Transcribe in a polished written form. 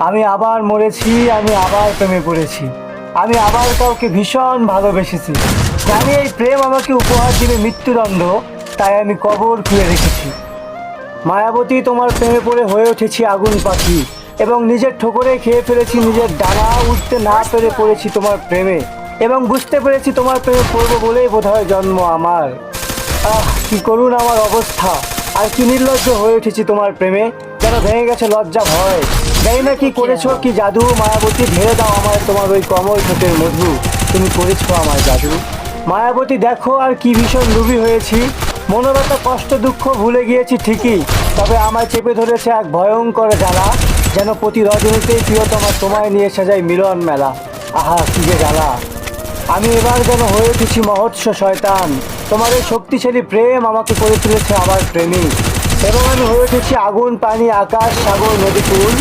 আমি আবার মরেছি, আমি আবার প্রেমে পড়েছি, আমি আবার কাউকে ভীষণ ভালোবেসেছি। জানি এই প্রেম আমাকে উপহার দিবে মৃত্যুদণ্ড, তাই আমি কবর খুঁড়ে রেখেছি। মায়াবতী, তোমার প্রেমে পড়ে হয়ে উঠেছি আগুন পাখি, এবং নিজের ঠোকরে খেয়ে ফেলেছি নিজের ডানা। উঠতে না পেরে পড়েছি তোমার প্রেমে, এবং বুঝতে পেরেছি তোমার প্রেমে পড়বো বলেই বোধহয় জন্ম আমার। কি করুন আমার অবস্থা, আর কি নির্লজ্জ হয়ে উঠেছি তোমার প্রেমে, যেন ভেঙে গেছে লজ্জা ভয়। জানি না কি করেছো, কি জাদু। মায়াবতী, ঢেলে দাও আমার তোমার ওই কমল ঠোঁটের মধু, তুমি করেছো আমার জাদু। মায়াবতী, দেখো আর কি ভীষণ লোভী হয়েছি। মনোরতা কষ্ট দুঃখ ভুলে গিয়েছি ঠিকই, তবে আমায় চেপে ধরেছে এক ভয়ঙ্কর জ্বালা, যেন প্রতি রজনীতেই প্রিয়তমা তোমায় নিয়ে সাজাই মিলন মেলা। আহা কি যে জ্বালা। আমি এবার যেন হয়ে উঠেছি মহৎস শয়তান, তোমার এই শক্তিশালী প্রেম আমাকে করে তুলেছে আবার প্রেমিক, এবং আমি হয়ে উঠেছি আগুন পানি আকাশ সাগর নদী কুল।